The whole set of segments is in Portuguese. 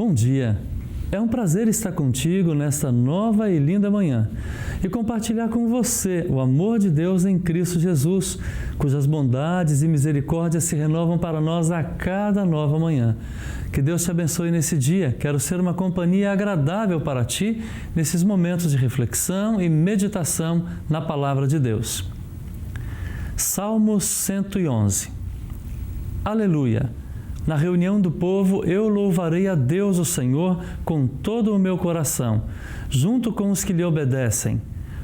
Bom dia! É um prazer estar contigo nesta nova e linda manhã e compartilhar com você o amor de Deus em Cristo Jesus, cujas bondades e misericórdias se renovam para nós a cada nova manhã. Que Deus te abençoe nesse dia. Quero ser uma companhia agradável para ti nesses momentos de reflexão e meditação na Palavra de Deus. Salmos 111. Aleluia! Na reunião do povo, eu louvarei a Deus, o Senhor, com todo o meu coração, junto com os que lhe obedecem.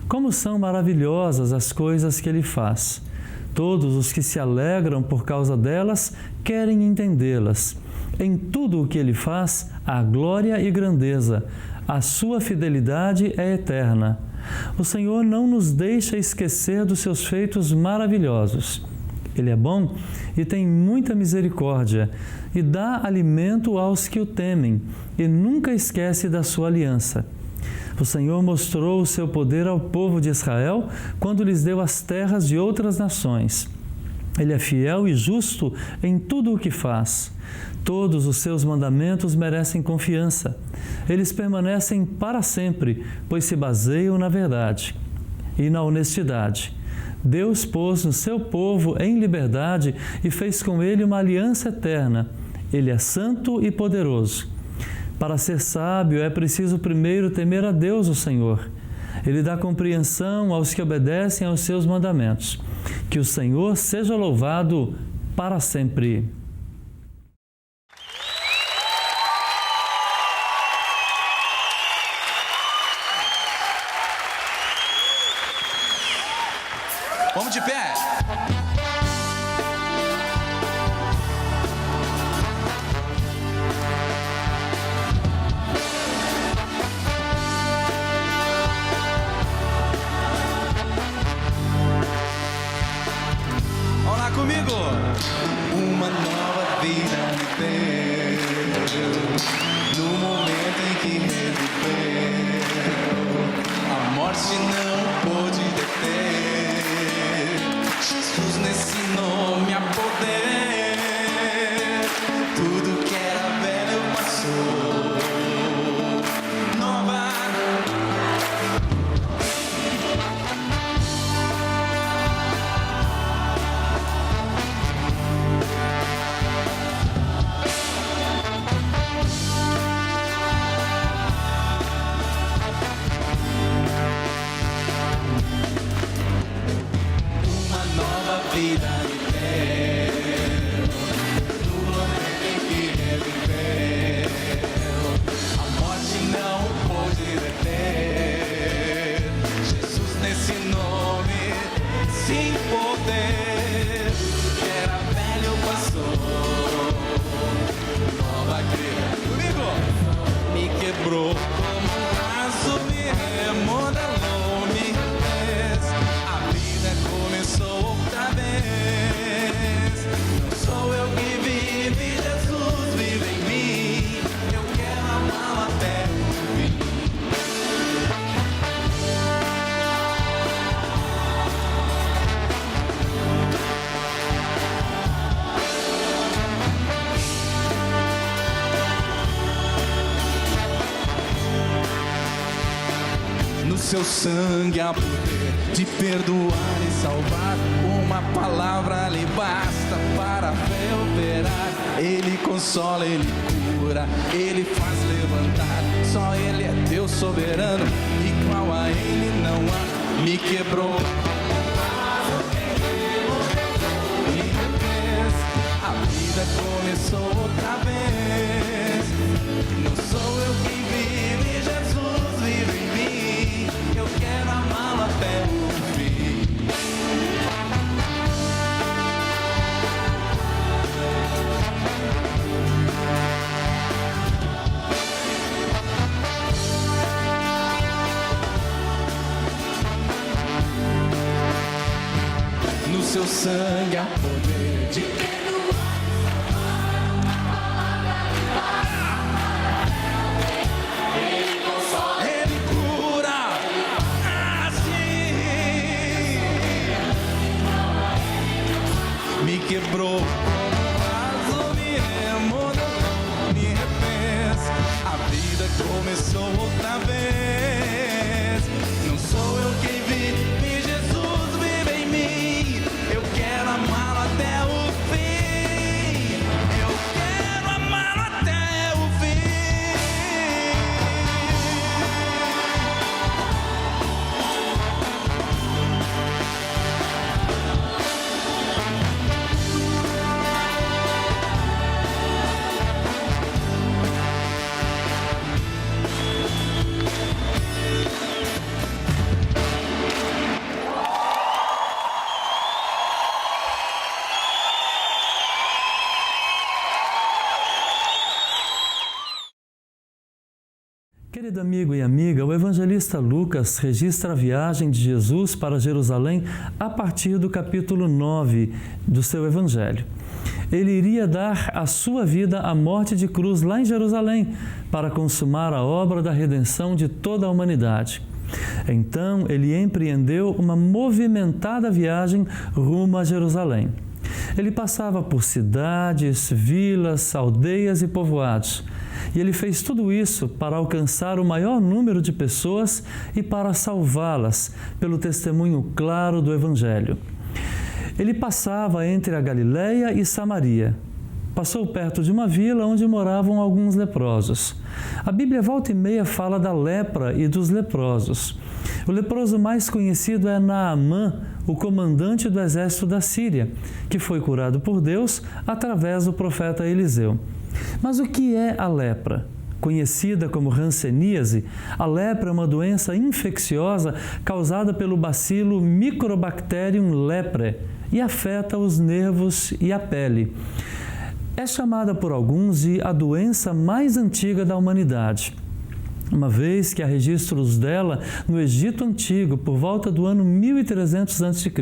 Como são maravilhosas as coisas que Ele faz! Todos os que se alegram por causa delas querem entendê-las. Em tudo o que Ele faz, há glória e grandeza. A sua fidelidade é eterna. O Senhor não nos deixa esquecer dos seus feitos maravilhosos. Ele é bom e tem muita misericórdia e dá alimento aos que o temem e nunca esquece da sua aliança. O Senhor mostrou o seu poder ao povo de Israel quando lhes deu as terras de outras nações. Ele é fiel e justo em tudo o que faz. Todos os seus mandamentos merecem confiança. Eles permanecem para sempre, pois se baseiam na verdade e na honestidade. Deus pôs no seu povo em liberdade e fez com ele uma aliança eterna. Ele é santo e poderoso. Para ser sábio é preciso primeiro temer a Deus, o Senhor. Ele dá compreensão aos que obedecem aos seus mandamentos. Que o Senhor seja louvado para sempre. Vamos de pé. Vamos lá comigo. Uma nova vida me deu no momento em que reviveu. A morte não pôde deter. Jesus nesse nome há poder. Tudo que era velho passou. Nova. Vida me deu, no momento em que reviveu, a morte não pôde deter. Jesus nesse nome, sem poder, que era velho passou, nova criatura, comigo, me quebrou como um vaso, me remodelou, me fez, a vida começou. Não sou eu que vive, Jesus vive em mim. Eu quero amá-lo até o fim. No seu sangue há poder de perdoar e salvar. Uma palavra lhe basta para operar. Ele consola, ele cura, ele faz levantar. Só ele é Deus soberano, igual a ele não há. Me quebrou, me refez. A vida começou outra vez. Não sou eu que vive, Jesus vive em mim. Eu quero amá-lo até o fim. No seu sangue há poder de perdoar. Ele consola, ele cura. Assim me quebrou como um vaso, me remodelou, me refez. amigo e amiga, o evangelista Lucas registra a viagem de Jesus para Jerusalém a partir do capítulo 9 do seu evangelho. Ele iria dar a sua vida à morte de cruz lá em Jerusalém para consumar a obra da redenção de toda a humanidade. Então, ele empreendeu uma movimentada viagem rumo a Jerusalém. Ele passava por cidades, vilas, aldeias e povoados. E ele fez tudo isso para alcançar o maior número de pessoas e para salvá-las pelo testemunho claro do Evangelho. Ele passava entre a Galileia e Samaria. Passou perto de uma vila onde moravam alguns leprosos. A Bíblia volta e meia fala da lepra e dos leprosos. O leproso mais conhecido é Naamã, o comandante do exército da Síria, que foi curado por Deus através do profeta Eliseu. Mas o que é a lepra? Conhecida como hanseníase, a lepra é uma doença infecciosa causada pelo bacilo Microbacterium leprae e afeta os nervos e a pele. É chamada por alguns de a doença mais antiga da humanidade, uma vez que há registros dela no Egito Antigo, por volta do ano 1300 a.C.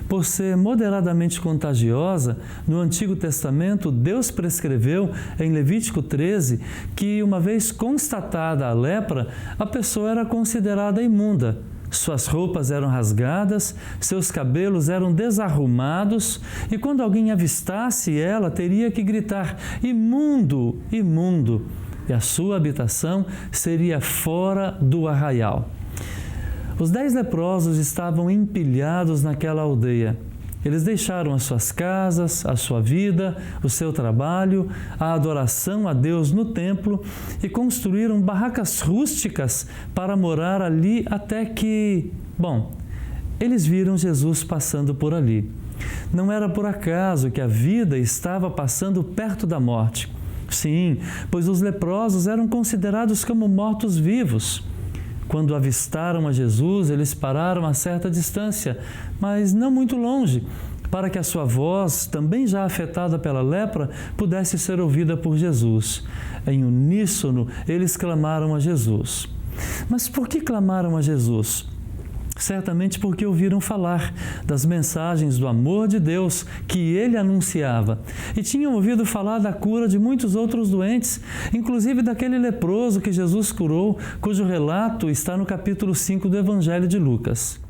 Por ser moderadamente contagiosa, no Antigo Testamento, Deus prescreveu em Levítico 13 que, uma vez constatada a lepra, a pessoa era considerada imunda. Suas roupas eram rasgadas, seus cabelos eram desarrumados e quando alguém avistasse ela, teria que gritar: imundo, imundo! E a sua habitação seria fora do arraial. Os 10 leprosos estavam empilhados naquela aldeia. Eles deixaram as suas casas, a sua vida, o seu trabalho, a adoração a Deus no templo e construíram barracas rústicas para morar ali até que, eles viram Jesus passando por ali. Não era por acaso que a vida estava passando perto da morte. Sim, pois os leprosos eram considerados como mortos-vivos. Quando avistaram a Jesus, eles pararam a certa distância, mas não muito longe, para que a sua voz, também já afetada pela lepra, pudesse ser ouvida por Jesus. Em uníssono, eles clamaram a Jesus. Mas por que clamaram a Jesus? Certamente porque ouviram falar das mensagens do amor de Deus que ele anunciava e tinham ouvido falar da cura de muitos outros doentes, inclusive daquele leproso que Jesus curou, cujo relato está no capítulo 5 do Evangelho de Lucas.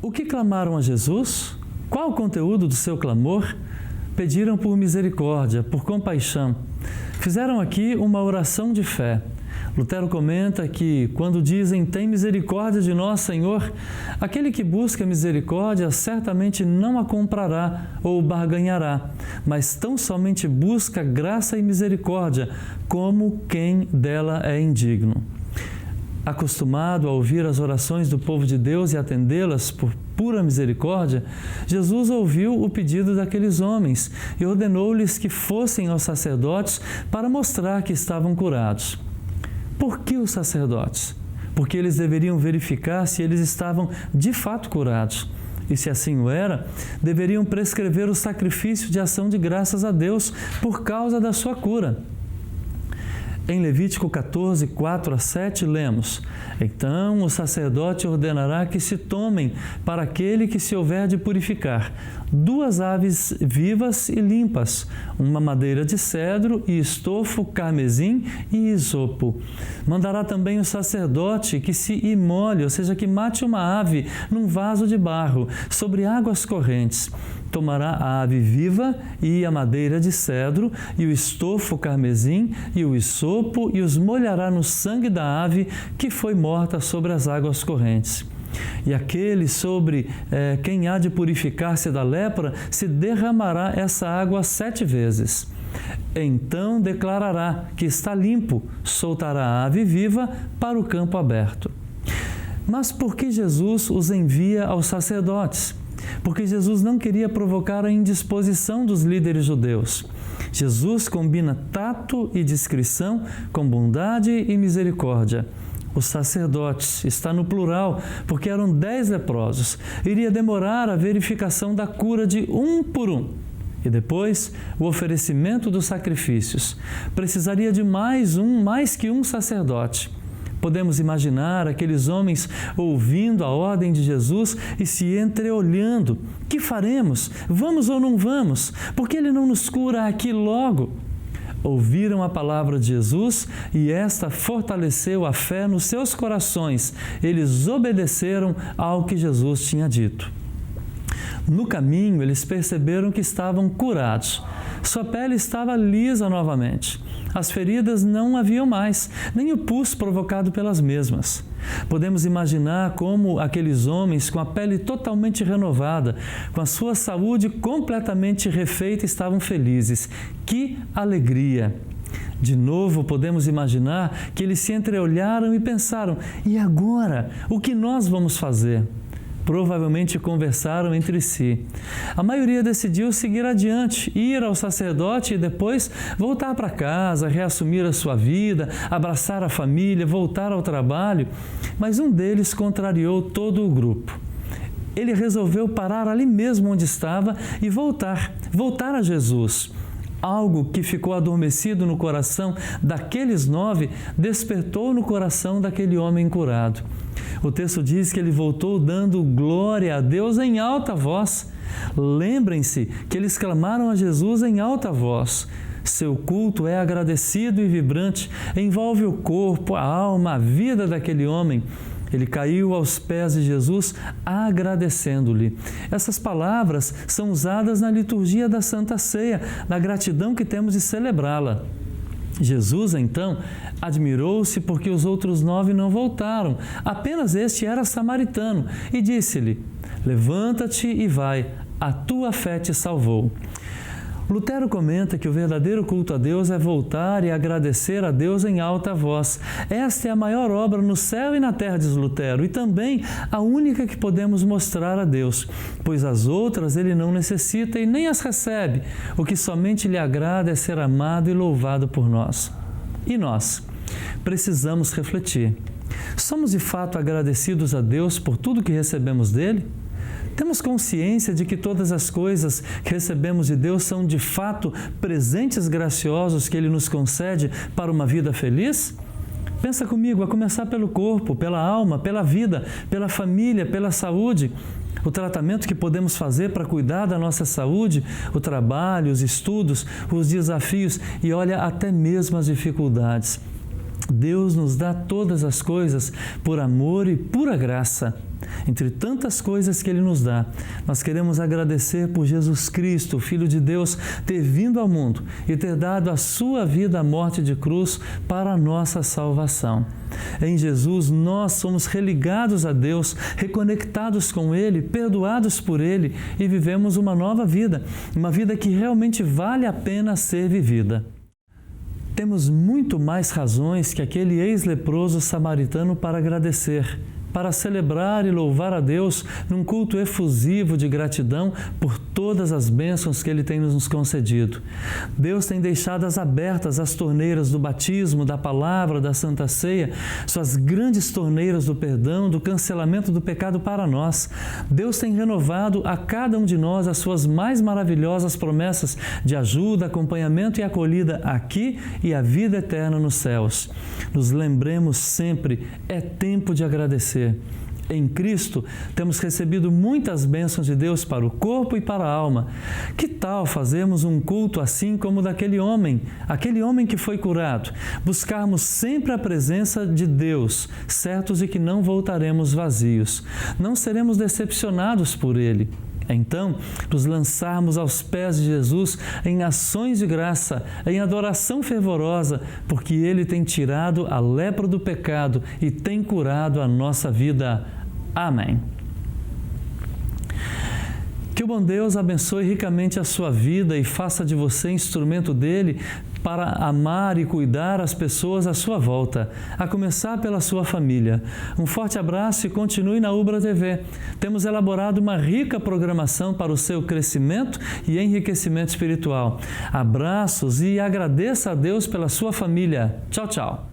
O que clamaram a Jesus? Qual o conteúdo do seu clamor? Pediram por misericórdia, por compaixão. Fizeram aqui uma oração de fé. Lutero comenta que, quando dizem, tem misericórdia de nós, Senhor, aquele que busca misericórdia certamente não a comprará ou barganhará, mas tão somente busca graça e misericórdia, como quem dela é indigno. Acostumado a ouvir as orações do povo de Deus e atendê-las por pura misericórdia, Jesus ouviu o pedido daqueles homens e ordenou-lhes que fossem aos sacerdotes para mostrar que estavam curados. Por que os sacerdotes? Porque eles deveriam verificar se eles estavam de fato curados. E se assim o era, deveriam prescrever o sacrifício de ação de graças a Deus por causa da sua cura. Em Levítico 14, 4-7, lemos: então o sacerdote ordenará que se tomem, para aquele que se houver de purificar, 2 aves vivas e limpas, uma madeira de cedro e estofo, carmesim e isopo. Mandará também o sacerdote que se imole, ou seja, que mate uma ave num vaso de barro, sobre águas correntes. Tomará a ave viva e a madeira de cedro e o estofo carmesim e o isopo e os molhará no sangue da ave que foi morta sobre as águas correntes. E aquele sobre quem há de purificar-se da lepra se derramará essa água 7 vezes. Então declarará que está limpo, soltará a ave viva para o campo aberto. Mas por que Jesus os envia aos sacerdotes? Porque Jesus não queria provocar a indisposição dos líderes judeus. Jesus combina tato e discrição com bondade e misericórdia. Os sacerdotes, está no plural, porque eram 10 leprosos. Iria demorar a verificação da cura de um por um. E depois, o oferecimento dos sacrifícios. Precisaria de mais que um sacerdote. Podemos imaginar aqueles homens ouvindo a ordem de Jesus e se entreolhando. Que faremos? Vamos ou não vamos? Por que ele não nos cura aqui logo? Ouviram a palavra de Jesus e esta fortaleceu a fé nos seus corações. Eles obedeceram ao que Jesus tinha dito. No caminho, eles perceberam que estavam curados. Sua pele estava lisa novamente. As feridas não haviam mais, nem o pus provocado pelas mesmas. Podemos imaginar como aqueles homens, com a pele totalmente renovada, com a sua saúde completamente refeita, estavam felizes. Que alegria! De novo, podemos imaginar que eles se entreolharam e pensaram: e agora? O que nós vamos fazer? Provavelmente conversaram entre si. A maioria decidiu seguir adiante, ir ao sacerdote e depois voltar para casa, reassumir a sua vida, abraçar a família, voltar ao trabalho. Mas um deles contrariou todo o grupo. Ele resolveu parar ali mesmo onde estava e voltar a Jesus. Algo que ficou adormecido no coração daqueles 9 despertou no coração daquele homem curado. O texto diz que ele voltou dando glória a Deus em alta voz. Lembrem-se que eles clamaram a Jesus em alta voz. Seu culto é agradecido e vibrante, envolve o corpo, a alma, a vida daquele homem. Ele caiu aos pés de Jesus agradecendo-lhe. Essas palavras são usadas na liturgia da Santa Ceia, na gratidão que temos de celebrá-la. Jesus, então, admirou-se porque os outros 9 não voltaram. Apenas este era samaritano e disse-lhe: levanta-te e vai, a tua fé te salvou. Lutero comenta que o verdadeiro culto a Deus é voltar e agradecer a Deus em alta voz. Esta é a maior obra no céu e na terra, diz Lutero, e também a única que podemos mostrar a Deus, pois as outras ele não necessita e nem as recebe. O que somente lhe agrada é ser amado e louvado por nós. E nós? Precisamos refletir. Somos de fato agradecidos a Deus por tudo que recebemos dele? Temos consciência de que todas as coisas que recebemos de Deus são de fato presentes graciosos que Ele nos concede para uma vida feliz? Pensa comigo, a começar pelo corpo, pela alma, pela vida, pela família, pela saúde. O tratamento que podemos fazer para cuidar da nossa saúde, o trabalho, os estudos, os desafios e, olha, até mesmo as dificuldades. Deus nos dá todas as coisas por amor e pura graça. Entre tantas coisas que Ele nos dá, nós queremos agradecer por Jesus Cristo, o Filho de Deus, ter vindo ao mundo e ter dado a sua vida à morte de cruz para a nossa salvação. Em Jesus, nós somos religados a Deus, reconectados com Ele, perdoados por Ele e vivemos uma nova vida, uma vida que realmente vale a pena ser vivida. Temos muito mais razões que aquele ex-leproso samaritano para agradecer, para celebrar e louvar a Deus num culto efusivo de gratidão por todas as bênçãos que Ele tem nos concedido. Deus tem deixado abertas as torneiras do batismo, da palavra, da Santa Ceia, suas grandes torneiras do perdão, do cancelamento do pecado para nós. Deus tem renovado a cada um de nós as suas mais maravilhosas promessas de ajuda, acompanhamento e acolhida aqui e a vida eterna nos céus. Nos lembremos sempre, é tempo de agradecer. Em Cristo, temos recebido muitas bênçãos de Deus para o corpo e para a alma. Que tal fazermos um culto assim como o daquele homem que foi curado? Buscarmos sempre a presença de Deus, certos de que não voltaremos vazios. Não seremos decepcionados por Ele. Então, nos lançarmos aos pés de Jesus em ações de graça, em adoração fervorosa, porque Ele tem tirado a lepra do pecado e tem curado a nossa vida. Amém. Que o bom Deus abençoe ricamente a sua vida e faça de você instrumento dele para amar e cuidar as pessoas à sua volta, a começar pela sua família. Um forte abraço e continue na Ubra TV. Temos elaborado uma rica programação para o seu crescimento e enriquecimento espiritual. Abraços e agradeça a Deus pela sua família. Tchau, tchau.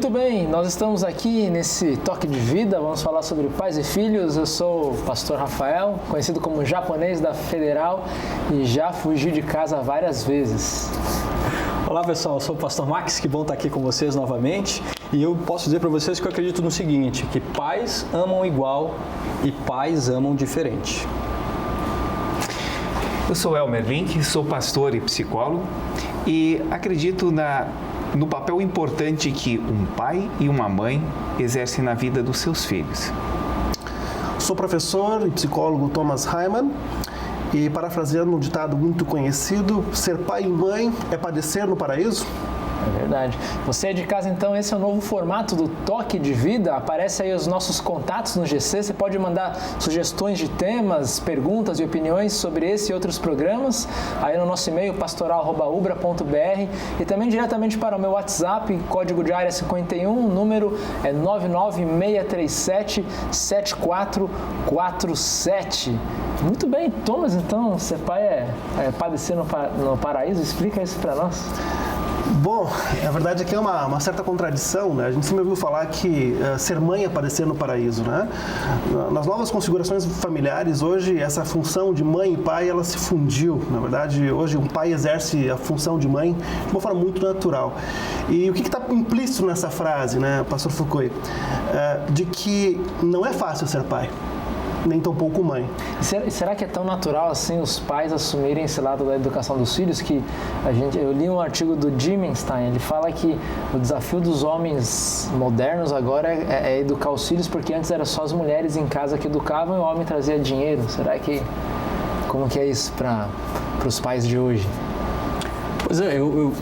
Muito bem, nós estamos aqui nesse Toque de Vida, vamos falar sobre pais e filhos. Eu sou o pastor Rafael, conhecido como japonês da Federal, e já fugi de casa várias vezes. Olá pessoal, eu sou o pastor Max, que bom estar aqui com vocês novamente. E eu posso dizer para vocês que eu acredito no seguinte, que pais amam igual e pais amam diferente. Eu sou Elmer Link, sou pastor e psicólogo e acredito no papel importante que um pai e uma mãe exercem na vida dos seus filhos. Sou professor e psicólogo Thomas Hyman e, parafraseando um ditado muito conhecido, ser pai e mãe é padecer no paraíso? É verdade. Você é de casa, então, esse é o novo formato do Toque de Vida. Aparece aí os nossos contatos no GC. Você pode mandar sugestões de temas, perguntas e opiniões sobre esse e outros programas aí no nosso e-mail pastoral@ubra.br e também diretamente para o meu WhatsApp, código de área 51, número é 996377447. Muito bem, Thomas, então, ser pai é padecer no paraíso? Explica isso para nós. Bom, a verdade é que é uma certa contradição, né? A gente sempre ouviu falar que ser mãe é padecer no paraíso, né? Nas novas configurações familiares, hoje, essa função de mãe e pai, ela se fundiu. Na verdade, hoje, um pai exerce a função de mãe de uma forma muito natural. E o que está implícito nessa frase, né, pastor Fukui? De que não é fácil ser pai, nem tão pouco mãe. Será que é tão natural assim os pais assumirem esse lado da educação dos filhos? Que eu li um artigo do Dimenstein, ele fala que o desafio dos homens modernos agora é educar os filhos, porque antes era só as mulheres em casa que educavam e o homem trazia dinheiro. Como que é isso para os pais de hoje? Pois é, eu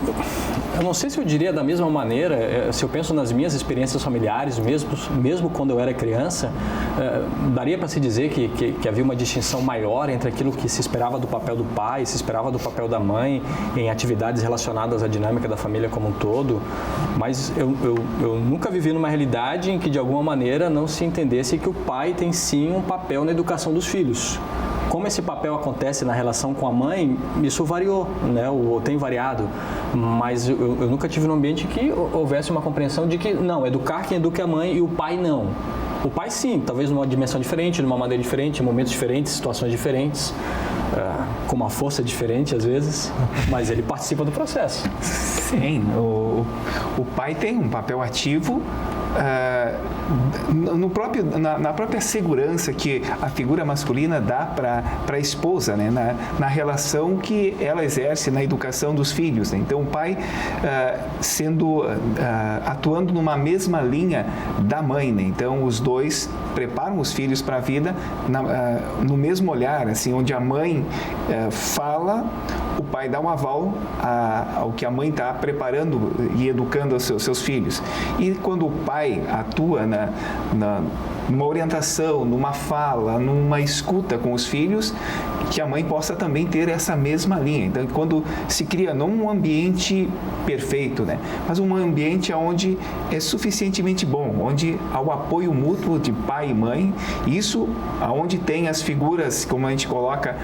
não sei se eu diria da mesma maneira, se eu penso nas minhas experiências familiares, mesmo quando eu era criança, daria para se dizer que havia uma distinção maior entre aquilo que se esperava do papel do pai, se esperava do papel da mãe em atividades relacionadas à dinâmica da família como um todo, mas eu nunca vivi numa realidade em que de alguma maneira não se entendesse que o pai tem sim um papel na educação dos filhos. Como esse papel acontece na relação com a mãe, isso variou, né? Ou tem variado, mas eu nunca tive num ambiente que houvesse uma compreensão de que, não, educar quem educa a mãe e o pai não. O pai sim, talvez numa dimensão diferente, numa maneira diferente, em momentos diferentes, situações diferentes, com uma força diferente às vezes, mas ele participa do processo. Sim, o pai tem um papel ativo na própria segurança que a figura masculina dá para a esposa, né? Na relação que ela exerce na educação dos filhos, né? Então o pai atuando numa mesma linha da mãe, né? Então os dois preparam os filhos para a vida no mesmo olhar, assim, onde a mãe fala, o pai dá um aval ao que a mãe está preparando e educando os seus filhos. E quando o pai atua numa orientação, numa fala, numa escuta com os filhos, que a mãe possa também ter essa mesma linha. Então, quando se cria não um ambiente perfeito, né, mas um ambiente onde é suficientemente bom, onde há o apoio mútuo de pai e mãe, isso aonde tem as figuras, como a gente coloca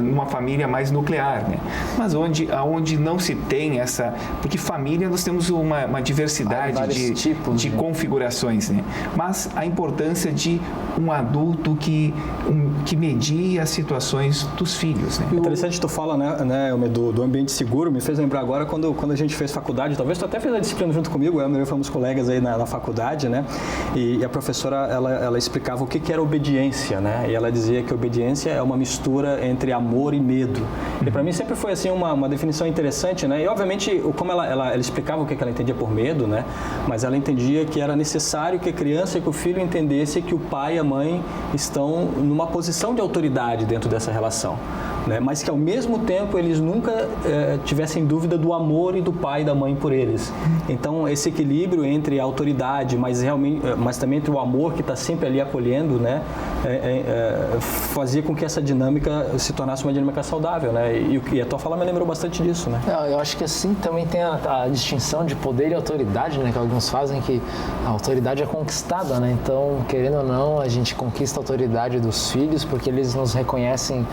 numa família mais nuclear, né, mas aonde não se tem essa, porque família nós temos uma diversidade de configurações, né, mas a importância de um adulto que media as situações dos filhos, né? Interessante tu fala, né, do ambiente seguro, me fez lembrar agora quando a gente fez faculdade, talvez tu até fez a disciplina junto comigo, eu e eu fomos colegas aí na faculdade, né, e a professora, ela explicava o que era obediência, né, e ela dizia que obediência é uma mistura entre amor e medo, e para mim sempre foi assim uma definição interessante, né, e obviamente como ela explicava o que ela entendia por medo, né, mas ela entendia que era necessário que a criança e que o filho entendesse que o pai e a mãe estão numa posição de autoridade dentro dessa relação, né? Mas que ao mesmo tempo eles nunca tivessem dúvida do amor e do pai e da mãe por eles. Então esse equilíbrio entre a autoridade, mas também entre o amor que está sempre ali acolhendo, né? Fazia com que essa dinâmica se tornasse uma dinâmica saudável, né? E a tua fala me lembrou bastante disso, né? Eu acho que assim também tem a distinção de poder e autoridade, né? Que alguns fazem, que a autoridade é conquistada, né? Então, querendo ou não, a gente conquista a autoridade dos filhos porque eles nos reconhecem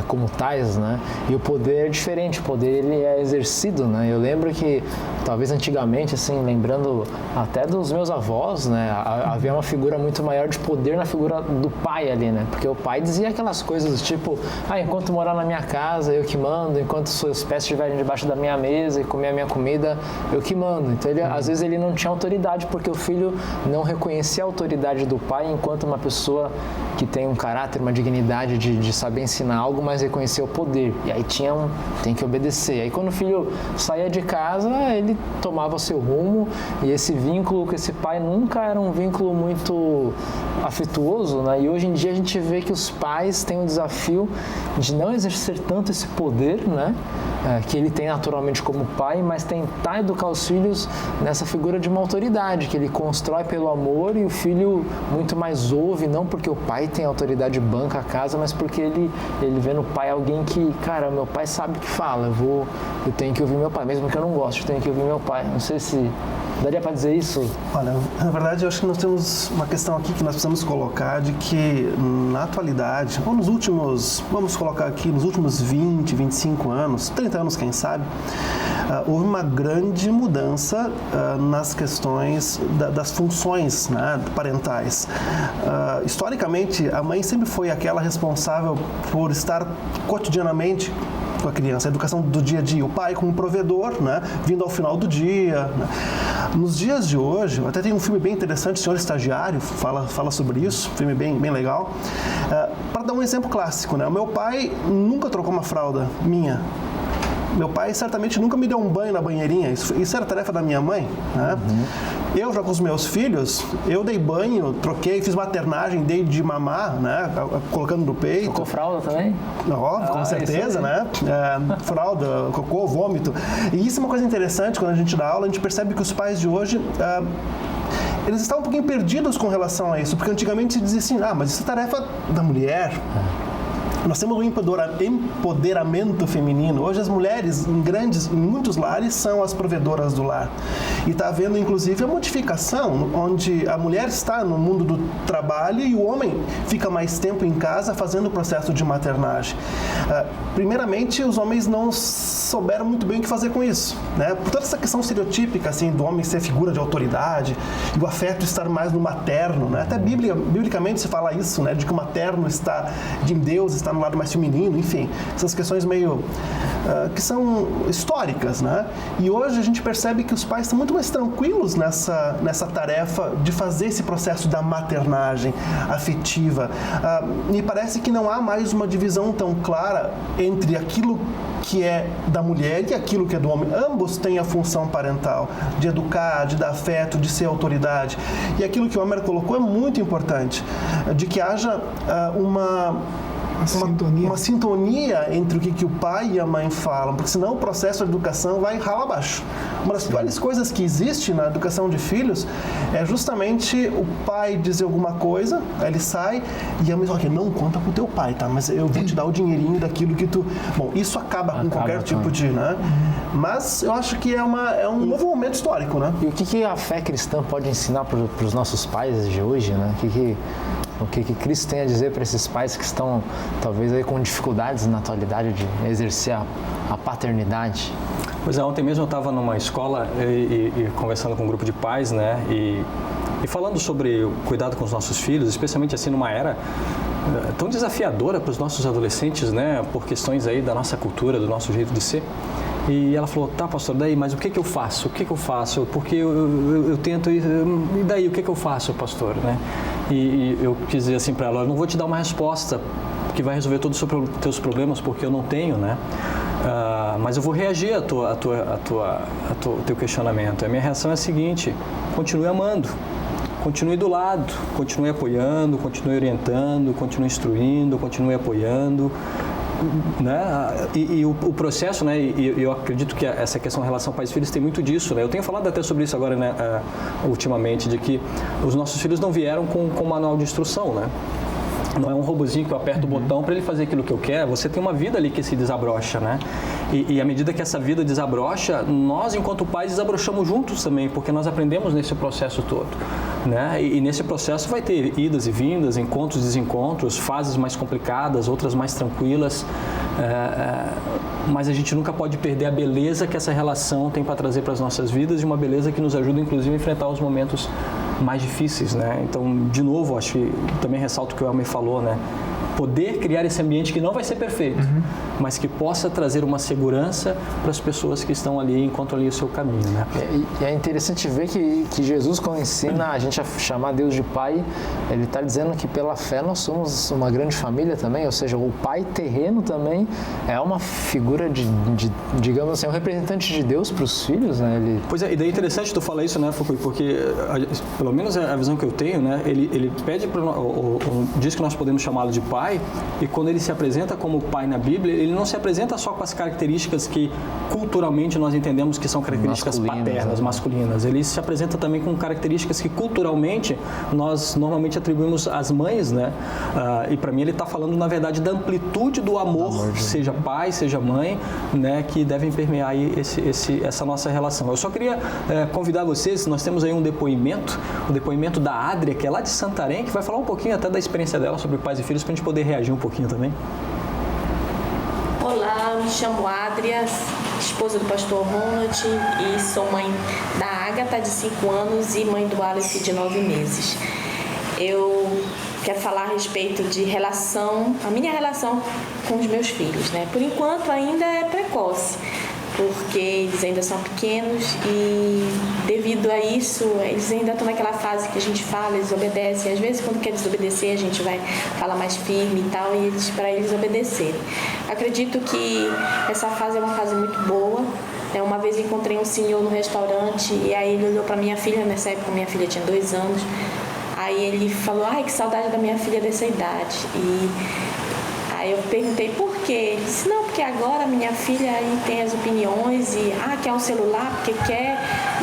como como tais, né? E o poder é diferente, o poder ele é exercido, né? Eu lembro que talvez antigamente, assim, lembrando até dos meus avós, né? Havia uma figura muito maior de poder na figura do pai ali, né? Porque o pai dizia aquelas coisas tipo, enquanto morar na minha casa, eu que mando, enquanto seus pés estiverem debaixo da minha mesa e comer a minha comida, eu que mando. Então, às vezes ele não tinha autoridade porque o filho não reconhecia a autoridade do pai enquanto uma pessoa que tem um caráter, uma dignidade de saber ensinar algo, mas reconhecer o poder. E aí tem que obedecer. E aí quando o filho saía de casa, ele tomava o seu rumo, e esse vínculo com esse pai nunca era um vínculo muito afetuoso, né? E hoje em dia a gente vê que os pais têm o desafio de não exercer tanto esse poder, né? Que ele tem naturalmente como pai, mas tentar educar os filhos nessa figura de uma autoridade, que ele constrói pelo amor, e o filho muito mais ouve, não porque o pai tem autoridade e banca a casa, mas porque ele vê no pai alguém que, cara, meu pai sabe o que fala, eu tenho que ouvir meu pai, mesmo que eu não goste, eu tenho que ouvir meu pai. Não sei se daria para dizer isso? Olha, na verdade, eu acho que nós temos uma questão aqui que nós precisamos colocar, de que na atualidade, ou nos últimos, vamos colocar aqui, nos últimos 20, 25 anos, 30 anos, quem sabe, houve uma grande mudança nas questões das funções, né, parentais. Historicamente, a mãe sempre foi aquela responsável por estar cotidianamente com a criança, a educação do dia a dia, o pai como provedor, né, vindo ao final do dia, né. Nos dias de hoje, até tem um filme bem interessante, O Senhor Estagiário, fala sobre isso, filme bem legal. Para dar um exemplo clássico, né, o meu pai nunca trocou uma fralda minha. Meu pai certamente nunca me deu um banho na banheirinha, isso era tarefa da minha mãe, né? Eu já com os meus filhos, eu dei banho, troquei, fiz maternagem, dei de mamar, né? Colocando no peito. Trocou fralda também? Óbvio, com certeza, né? Fralda, cocô, vômito. E isso é uma coisa interessante, quando a gente dá aula, a gente percebe que os pais de hoje... eles estão um pouquinho perdidos com relação a isso, porque antigamente se dizia assim, mas isso é tarefa da mulher. Nós temos um empoderamento feminino. Hoje as mulheres, em muitos lares, são as provedoras do lar. E está havendo, inclusive, a modificação, onde a mulher está no mundo do trabalho e o homem fica mais tempo em casa fazendo o processo de maternagem. Primeiramente, os homens não souberam muito bem o que fazer com isso, né? Por toda essa questão estereotípica, assim, do homem ser figura de autoridade e o afeto estar mais no materno, né? Até biblicamente se fala isso, né? De que o materno está em Deus, está no lado mais feminino, enfim, essas questões meio que são históricas, né? E hoje a gente percebe que os pais estão muito mais tranquilos nessa tarefa de fazer esse processo da maternagem afetiva. Me parece que não há mais uma divisão tão clara entre aquilo que é da mulher e aquilo que é do homem. Ambos têm a função parental, de educar, de dar afeto, de ser autoridade. E aquilo que o Homer colocou é muito importante, de que haja uma sintonia entre o que o pai e a mãe falam, porque senão o processo de educação vai rala abaixo. Uma das piores coisas que existe na educação de filhos é justamente o pai dizer alguma coisa, aí ele sai e a mãe fala, não conta pro teu pai, tá? Mas eu vou te dar o dinheirinho daquilo que tu... Bom, isso acaba com qualquer tipo de... né? Mas eu acho que é um novo momento histórico, né? E o que a fé cristã pode ensinar para os nossos pais de hoje, né? O que Cristo tem a dizer para esses pais que estão, talvez, aí com dificuldades na atualidade de exercer a paternidade? Pois é, ontem mesmo eu estava numa escola e conversando com um grupo de pais, né? E falando sobre o cuidado com os nossos filhos, especialmente assim numa era tão desafiadora para os nossos adolescentes, né? Por questões aí da nossa cultura, do nosso jeito de ser. E ela falou, tá, pastor, daí, mas o que eu faço? O que eu faço? Porque eu tento, e daí, o que eu faço, pastor, né? E eu quis dizer assim para ela, eu não vou te dar uma resposta que vai resolver todos os teus problemas, porque eu não tenho, né? Mas eu vou reagir ao teu questionamento. A minha reação é a seguinte, continue amando, continue do lado, continue apoiando, continue orientando, continue instruindo, continue apoiando, né? E o processo, né? E eu acredito que essa questão da relação pais e filhos tem muito disso, né? Eu tenho falado até sobre isso agora, né? Ultimamente, de que os nossos filhos não vieram com manual de instrução, né? Não é um robozinho que eu aperto o botão para ele fazer aquilo que eu quero. Você tem uma vida ali que se desabrocha, né? E à medida que essa vida desabrocha, nós, enquanto pais, desabrochamos juntos também, porque nós aprendemos nesse processo todo, né? E nesse processo vai ter idas e vindas, encontros e desencontros, fases mais complicadas, outras mais tranquilas. mas a gente nunca pode perder a beleza que essa relação tem para trazer para as nossas vidas, e uma beleza que nos ajuda, inclusive, a enfrentar os momentos mais difíceis, né? Então, de novo, acho que também ressalto o que o Elmer falou, né? Poder criar esse ambiente que não vai ser perfeito, mas que possa trazer uma segurança para as pessoas que estão ali, encontram ali o seu caminho, né? E é interessante ver que Jesus, quando ensina a gente a chamar Deus de Pai, Ele está dizendo que pela fé nós somos uma grande família também, ou seja, o Pai terreno também é uma figura de digamos assim, um representante de Deus para os filhos, né? Pois é, e daí é interessante tu falar isso, né, Fukui, porque pelo menos a visão que eu tenho, né, ele pede, diz que nós podemos chamá-lo de Pai, e quando ele se apresenta como Pai na Bíblia, ele não se apresenta só com as características que culturalmente nós entendemos que são características paternas, masculinas. Ele se apresenta também com características que culturalmente nós normalmente atribuímos às mães, né? E para mim ele está falando, na verdade, da amplitude do amor, seja pai, seja mãe, né, que devem permear aí essa nossa relação. Eu só queria convidar vocês, nós temos aí o depoimento da Adria, que é lá de Santarém, que vai falar um pouquinho até da experiência dela sobre pais e filhos, para a gente poder reagir um pouquinho também. Olá, me chamo Adria, esposa do pastor Ronald, e sou mãe da Ágata, de 5 anos, e mãe do Alice, de 9 meses. Eu quero falar a respeito de a minha relação com os meus filhos, né? Por enquanto ainda é precoce, porque eles ainda são pequenos e devido a isso, eles ainda estão naquela fase que a gente fala, eles obedecem. Às vezes, quando quer desobedecer, a gente vai falar mais firme e tal, para eles obedecerem. Acredito que essa fase é uma fase muito boa. Uma vez encontrei um senhor no restaurante e aí ele olhou para minha filha, nessa época minha filha tinha 2 anos, aí ele falou, ai, que saudade da minha filha dessa idade. Aí eu perguntei por quê. Ele disse, não, porque agora minha filha aí tem as opiniões e quer um celular porque quer.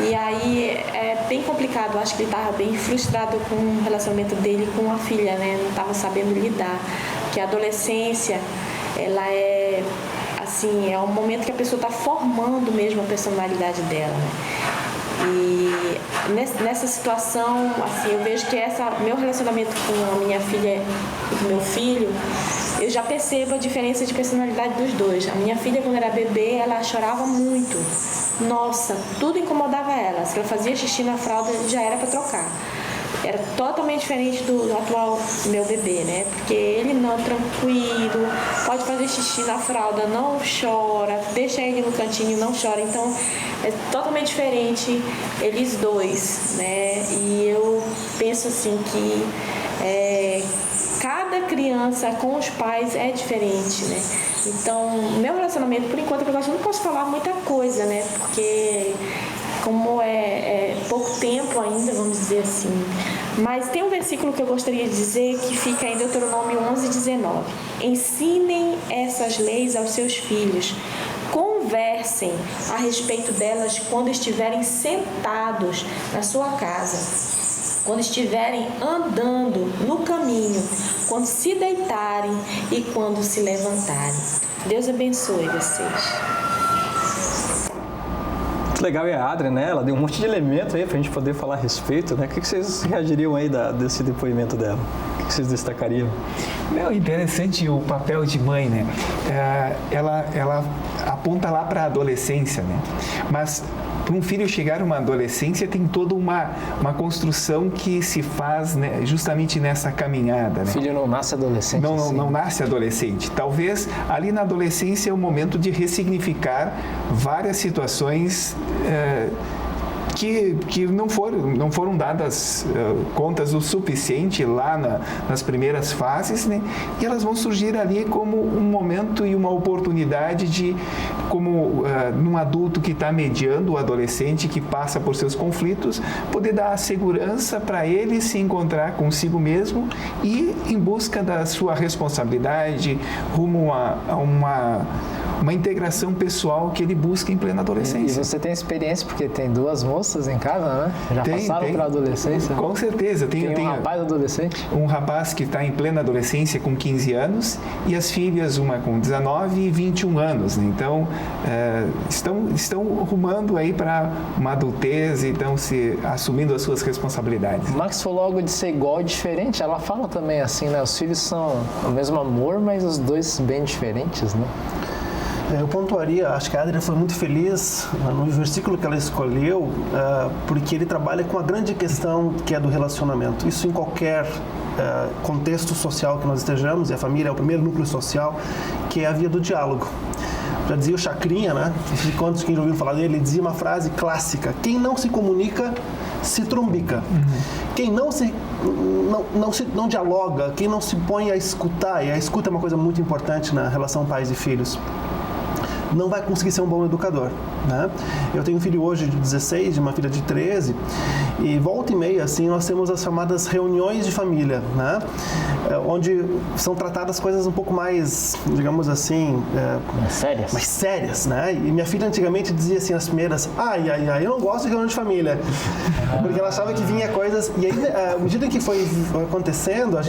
E aí é bem complicado. Eu acho que ele estava bem frustrado com o relacionamento dele com a filha, né? Não estava sabendo lidar. Porque a adolescência, ela é assim, é um momento que a pessoa está formando mesmo a personalidade dela, né? E nessa situação, assim, eu vejo que meu relacionamento com a minha filha e com meu filho, eu já percebo a diferença de personalidade dos dois. A minha filha, quando era bebê, ela chorava muito. Nossa, tudo incomodava ela. Se ela fazia xixi na fralda, já era para trocar. Era totalmente diferente do atual meu bebê, né? Porque ele não, tranquilo, pode fazer xixi na fralda, não chora, deixa ele no cantinho, não chora. Então, é totalmente diferente eles dois, né? E eu penso assim que cada criança com os pais é diferente, né? Então, meu relacionamento, por enquanto, eu não posso falar muita coisa, né? Porque como é pouco tempo ainda, vamos dizer assim. Mas tem um versículo que eu gostaria de dizer que fica em Deuteronômio 11:19. Ensinem essas leis aos seus filhos. Conversem a respeito delas quando estiverem sentados na sua casa, quando estiverem andando no caminho, quando se deitarem e quando se levantarem. Deus abençoe vocês. Muito legal, e a Adria, né? Ela deu um monte de elementos aí pra gente poder falar a respeito, né? O que vocês reagiriam aí desse depoimento dela? O que vocês destacariam? Interessante o papel de mãe, né? Ela aponta lá para a adolescência, né? Mas para um filho chegar a uma adolescência tem toda uma construção que se faz, né, justamente nessa caminhada, né? O filho não nasce adolescente. Não nasce adolescente. Talvez ali na adolescência é o momento de ressignificar várias situações que não foram dadas contas o suficiente lá nas primeiras fases, né? E elas vão surgir ali como um momento e uma oportunidade de, como num adulto que está mediando o adolescente, que passa por seus conflitos, poder dar a segurança para ele se encontrar consigo mesmo e em busca da sua responsabilidade, rumo a uma integração pessoal que ele busca em plena adolescência. E você tem experiência, porque tem 2 moças em casa, né? Já passaram pela adolescência? Com certeza. Tem um rapaz adolescente? Um rapaz que está em plena adolescência com 15 anos e as filhas, uma com 19 e 21 anos. Né? Então, estão rumando aí para uma adultez e estão se assumindo as suas responsabilidades. Max falou algo de ser igual e diferente. Ela fala também assim, né? Os filhos são o mesmo amor, mas os dois bem diferentes, né? Eu pontuaria, acho que a Adria foi muito feliz no versículo que ela escolheu, porque ele trabalha com a grande questão que é do relacionamento. Isso em qualquer contexto social que nós estejamos, e a família é o primeiro núcleo social, que é a via do diálogo. Já dizia o Chacrinha, né? De quantos que já ouviram falar dele, ele dizia uma frase clássica: quem não se comunica, se trombica. Quem não dialoga, quem não se põe a escutar, e a escuta é uma coisa muito importante na relação pais e filhos, não vai conseguir ser um bom educador, né? Eu tenho um filho hoje de 16 e uma filha de 13, e volta e meia, assim, nós temos as chamadas reuniões de família, né? Onde são tratadas coisas um pouco mais, digamos assim... mais sérias, né? E minha filha antigamente dizia assim, as primeiras, eu não gosto de reunião de família, porque ela achava que vinha coisas... E aí, à medida que foi acontecendo, a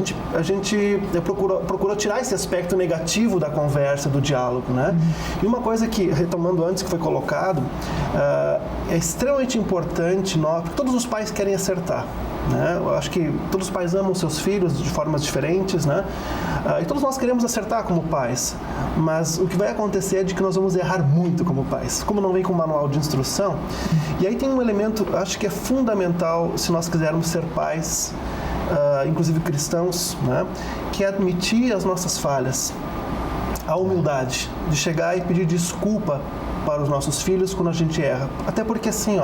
gente procurou tirar esse aspecto negativo da conversa, do diálogo, né? E uma coisa que, retomando antes que foi colocado, é extremamente importante, porque todos os pais querem acertar, né? Eu acho que todos os pais amam seus filhos de formas diferentes, né? E todos nós queremos acertar como pais, mas o que vai acontecer é de que nós vamos errar muito como pais, como não vem com manual de instrução. E aí tem um elemento, acho que é fundamental se nós quisermos ser pais, inclusive cristãos, né? Que é admitir as nossas falhas, a humildade de chegar e pedir desculpa para os nossos filhos quando a gente erra. Até porque, assim,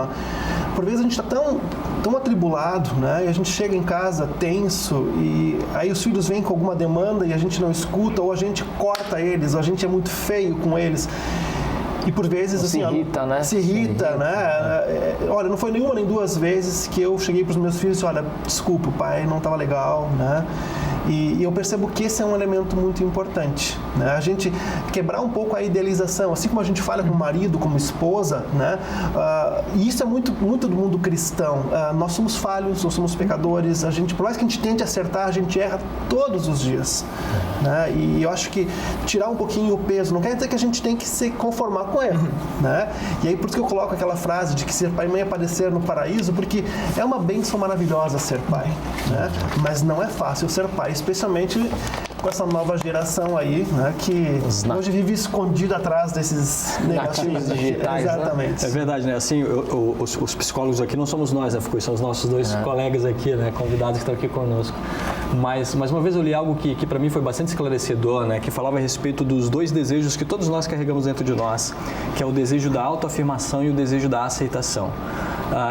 por vezes a gente está tão atribulado, né? E a gente chega em casa tenso e aí os filhos vêm com alguma demanda e a gente não escuta, ou a gente corta eles, ou a gente é muito feio com eles. E por vezes, assim... Se irrita, né? Olha, não foi nenhuma nem 2 vezes que eu cheguei para os meus filhos e disse, olha, desculpa, o pai não estava legal, né? E eu percebo que esse é um elemento muito importante, né? A gente quebrar um pouco a idealização, assim como a gente fala com o marido, como esposa, né? E isso é muito do mundo cristão. Nós somos falhos, nós somos pecadores, por mais que a gente tente acertar, a gente erra todos os dias, né? E eu acho que tirar um pouquinho o peso, não quer dizer que a gente tem que se conformar com erro, né? E aí por isso que eu coloco aquela frase de que ser pai e mãe é padecer no paraíso, porque é uma bênção maravilhosa ser pai, né? Mas não é fácil ser pai, especialmente com essa nova geração aí, né, que hoje vive escondido atrás desses negativos digitais. Exatamente. Né? É verdade, né? Assim, os psicólogos aqui não somos nós, né? São os nossos 2 colegas aqui, né? Convidados que estão aqui conosco. Mas uma vez eu li algo que para mim foi bastante esclarecedor, né? Que falava a respeito dos 2 desejos que todos nós carregamos dentro de nós, que é o desejo da autoafirmação e o desejo da aceitação.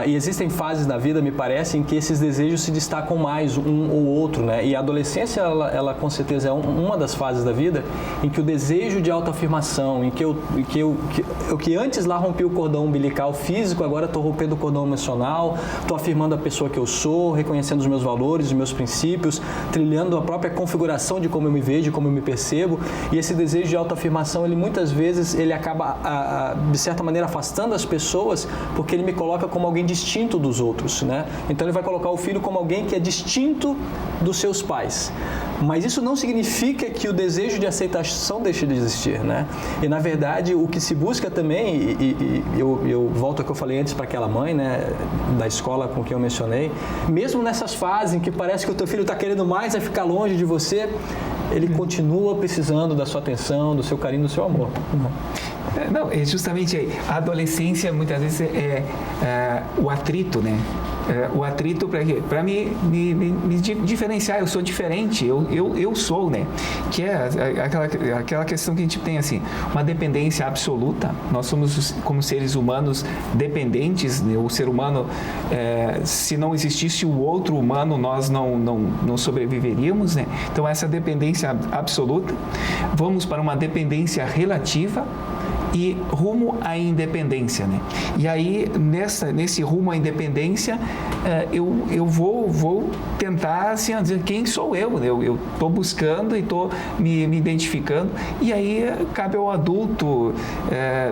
E existem fases na vida, me parece, em que esses desejos se destacam mais um ou outro, né? E a adolescência, ela com certeza é uma das fases da vida em que o desejo de autoafirmação, em que antes lá rompi o cordão umbilical físico, agora estou rompendo o cordão emocional, estou afirmando a pessoa que eu sou, reconhecendo os meus valores, os meus princípios, trilhando a própria configuração de como eu me vejo, de como eu me percebo. E esse desejo de autoafirmação, ele muitas vezes ele acaba, de certa maneira, afastando as pessoas, porque ele me coloca como alguém distinto dos outros, né? Então ele vai colocar o filho como alguém que é distinto dos seus pais. Mas isso não significa que o desejo de aceitação deixe de existir, né? E na verdade o que se busca também, e eu volto ao que eu falei antes para aquela mãe, né, da escola com quem eu mencionei, mesmo nessas fases em que parece que o teu filho está querendo mais ficar longe de você, ele continua precisando da sua atenção, do seu carinho, do seu amor. Não, é justamente aí. A adolescência muitas vezes é o atrito, né? O atrito para me diferenciar, eu sou diferente, eu sou, né? Que é aquela questão que a gente tem assim, uma dependência absoluta. Nós somos como seres humanos dependentes, né? O ser humano, se não existisse o outro humano, nós não sobreviveríamos, né? Então essa dependência absoluta, vamos para uma dependência relativa e rumo à independência, né? E aí, nesse rumo à independência, eu vou tentar, assim, dizer quem sou eu, né? Eu estou buscando e estou me identificando, e aí cabe ao adulto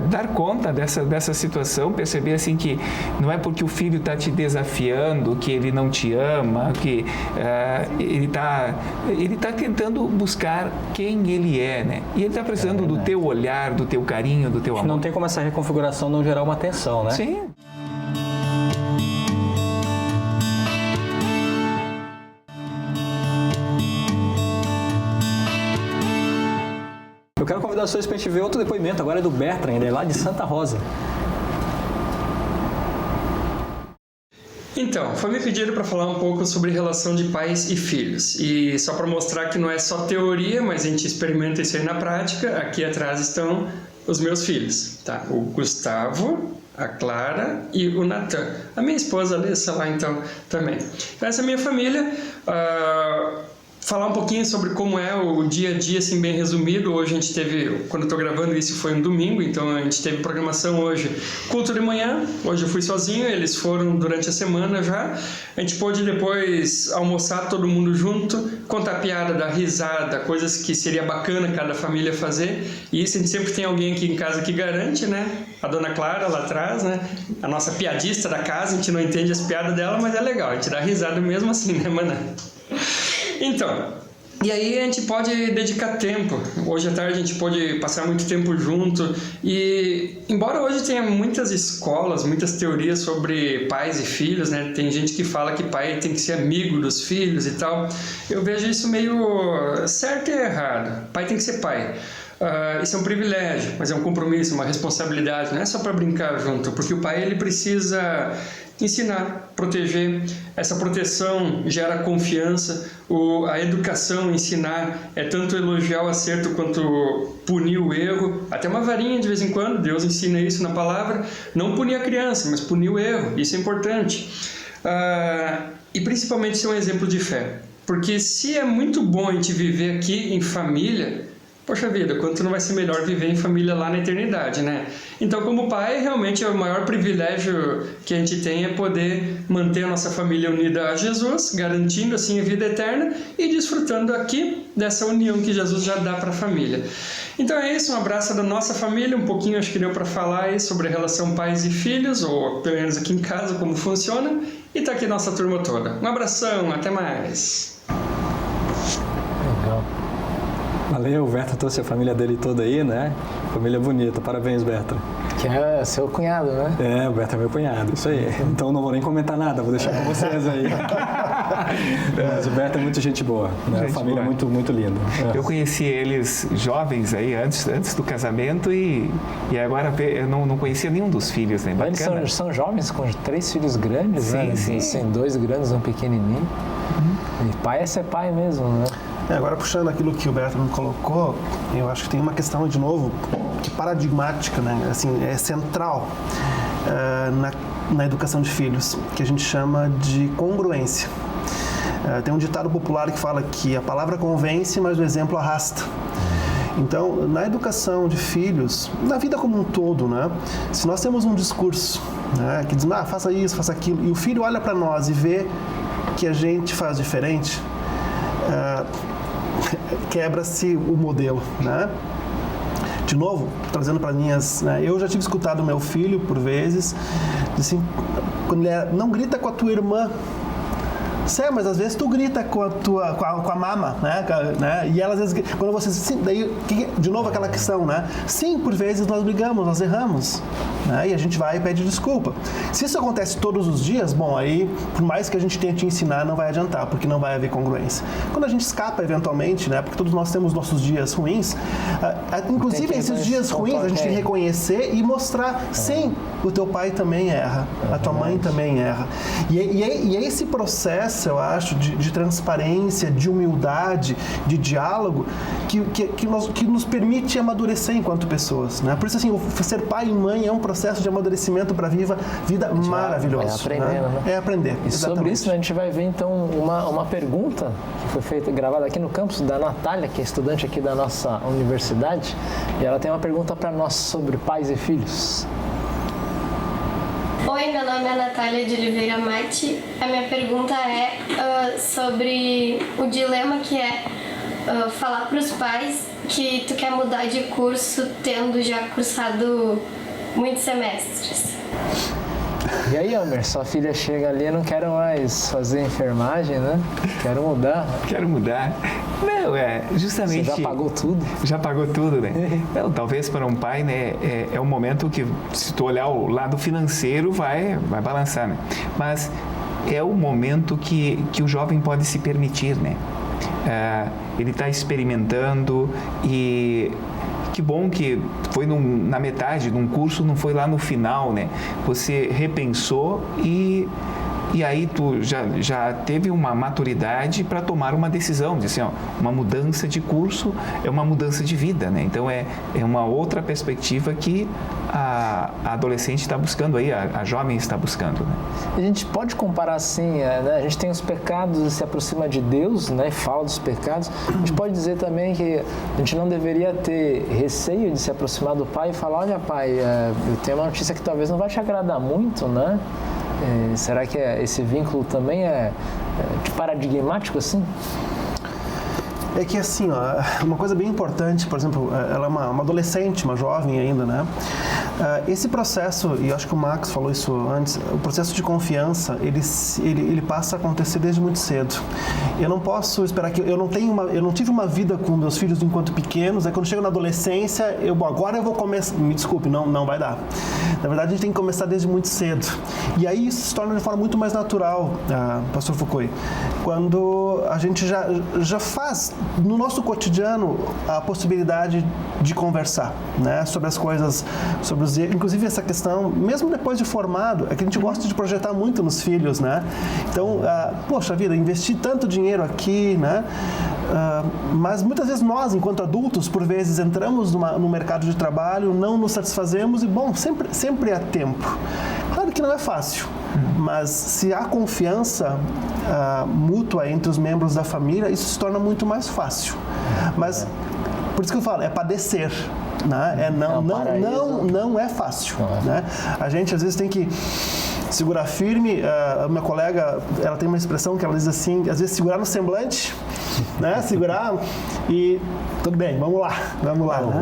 dar conta dessa situação, perceber, assim, que não é porque o filho está te desafiando que ele não te ama, que ele está tentando buscar quem ele é, né? E ele está precisando do teu olhar, do teu carinho, do teu amor. Não tem como essa reconfiguração não gerar uma tensão, né? Sim. Eu quero convidar vocês para a gente ver outro depoimento, agora é do Bertrand, ele é lá de Santa Rosa. Então, foi me pedido para falar um pouco sobre relação de pais e filhos. E só para mostrar que não é só teoria, mas a gente experimenta isso aí na prática, aqui atrás estão os meus filhos, tá? O Gustavo, a Clara e o Natan. A minha esposa, a Alessa, lá então também. Essa é a minha família. Falar um pouquinho sobre como é o dia a dia, assim, bem resumido. Hoje a gente teve, quando eu estou gravando isso, foi um domingo, então a gente teve programação hoje, culto de manhã. Hoje eu fui sozinho, eles foram durante a semana já. A gente pôde depois almoçar todo mundo junto, contar piada, dar risada, coisas que seria bacana cada família fazer. E isso a gente sempre tem alguém aqui em casa que garante, né? A dona Clara lá atrás, né? A nossa piadista da casa, a gente não entende as piadas dela, mas é legal, a gente dá risada mesmo assim, né, Maná? Então, e aí a gente pode dedicar tempo. Hoje à tarde a gente pode passar muito tempo junto. E embora hoje tenha muitas escolas, muitas teorias sobre pais e filhos, né? Tem gente que fala que pai tem que ser amigo dos filhos e tal. Eu vejo isso meio certo e errado. Pai tem que ser pai. Isso é um privilégio, mas é um compromisso, uma responsabilidade. Não é só para brincar junto, porque o pai ele precisa ensinar, proteger. Essa proteção gera confiança. A educação, ensinar, é tanto elogiar o acerto quanto punir o erro. Até uma varinha de vez em quando, Deus ensina isso na palavra. Não punir a criança, mas punir o erro. Isso é importante. E principalmente ser um exemplo de fé. Porque se é muito bom a gente viver aqui em família, poxa vida, quanto não vai ser melhor viver em família lá na eternidade, né? Então, como pai, realmente o maior privilégio que a gente tem é poder manter a nossa família unida a Jesus, garantindo assim a vida eterna e desfrutando aqui dessa união que Jesus já dá para a família. Então é isso, um abraço da nossa família, um pouquinho acho que deu para falar aí sobre a relação pais e filhos, ou pelo menos aqui em casa, como funciona, e tá aqui nossa turma toda. Um abração, até mais! Legal. Valeu, o Bertrand trouxe a família dele toda aí, né? Família bonita, parabéns, Bertrand. Que é seu cunhado, né? É, o Bertrand é meu cunhado, isso aí. Então não vou nem comentar nada, vou deixar com vocês aí. Mas o Bertrand é muito gente boa, né? Gente Família boa. muito, muito linda. Eu conheci eles jovens aí, antes do casamento, e agora eu não conhecia nenhum dos filhos, né? Bacana. Eles são jovens com 3 filhos grandes, Sim, né? sim. Assim, 2 grandes e um pequenininho. E pai é ser pai mesmo, né? Agora, puxando aquilo que o Bertrand colocou, eu acho que tem uma questão, de novo, que paradigmática, né? Assim, é central na educação de filhos, que a gente chama de congruência. Tem um ditado popular que fala que a palavra convence, mas o exemplo arrasta. Então, na educação de filhos, na vida como um todo, né? Se nós temos um discurso, né, que diz, faça isso, faça aquilo, e o filho olha para nós e vê que a gente faz diferente, quebra-se o modelo, né? De novo, trazendo para minhas... Né, eu já tive escutado meu filho, por vezes, assim, quando ele não grita com a tua irmã, sério, mas às vezes tu grita com a mama, né? E ela às vezes, quando você... Sim, daí, de novo aquela questão, né? Sim, por vezes nós brigamos, nós erramos, né? E a gente vai e pede desculpa. Se isso acontece todos os dias, bom, aí, por mais que a gente tente ensinar, não vai adiantar, porque não vai haver congruência. Quando a gente escapa, eventualmente, né? Porque todos nós temos nossos dias ruins, inclusive esses dias ruins, a gente tem que reconhecer e mostrar, sim, o teu pai também erra, a tua mãe também erra. E é esse processo, eu acho, de transparência, de humildade, de diálogo, que nos permite amadurecer enquanto pessoas, né? Por isso, assim, ser pai e mãe é um processo processo de amadurecimento para a vida maravilhoso. É aprendendo, né? É aprender. E sobre isso, a gente vai ver então uma pergunta que foi gravada aqui no campus da Natália, que é estudante aqui da nossa universidade, e ela tem uma pergunta para nós sobre pais e filhos. Oi, meu nome é Natália de Oliveira Mate. A minha pergunta é sobre o dilema que é falar para os pais que tu quer mudar de curso tendo já cursado muitos semestres. E aí, Elmer, sua filha chega ali, eu não quero mais fazer enfermagem, né? Quero mudar. Quero mudar. Não, justamente... Você já pagou tudo? Já pagou tudo, né? Não, talvez para um pai, né, é um momento que, se tu olhar o lado financeiro, vai balançar, né? Mas é o momento que o jovem pode se permitir, né? Ele está experimentando e... Que bom que foi na metade de um curso, não foi lá no final, né? Você repensou e aí tu já teve uma maturidade para tomar uma decisão, de assim, uma mudança de curso é uma mudança de vida, né? Então é uma outra perspectiva que a adolescente está buscando aí, a jovem está buscando, né? A gente pode comparar assim, né? A gente tem os pecados e se aproxima de Deus, né? E fala dos pecados. A gente pode dizer também que a gente não deveria ter receio de se aproximar do pai e falar, olha pai, eu tenho uma notícia que talvez não vai te agradar muito, né? Será que esse vínculo também é paradigmático assim? É que assim, uma coisa bem importante, por exemplo, ela é uma adolescente, uma jovem ainda, né? Esse processo, e acho que o Max falou isso antes, o processo de confiança, ele passa a acontecer desde muito cedo. Eu não posso esperar que... Eu não tive uma vida com meus filhos enquanto pequenos, aí quando chego na adolescência, agora eu vou começar... Me desculpe, não vai dar. Na verdade, a gente tem que começar desde muito cedo. E aí isso se torna de forma muito mais natural, Pastor Foucault, quando a gente já faz no nosso cotidiano a possibilidade de conversar, né, sobre as coisas, sobre os erros, inclusive essa questão, mesmo depois de formado, é que a gente gosta de projetar muito nos filhos, né? Então, poxa vida, investir tanto dinheiro aqui, né? Mas muitas vezes nós, enquanto adultos, por vezes entramos no mercado de trabalho, não nos satisfazemos e, bom, sempre há tempo. Claro que não é fácil, mas se há confiança mútua entre os membros da família, isso se torna muito mais fácil. Mas, por isso que eu falo, é padecer. Né? Não é fácil. Né? A gente, às vezes, tem que segurar firme. A minha colega, ela tem uma expressão que ela diz assim, às vezes segurar no semblante, né? Segurar e tudo bem, vamos lá.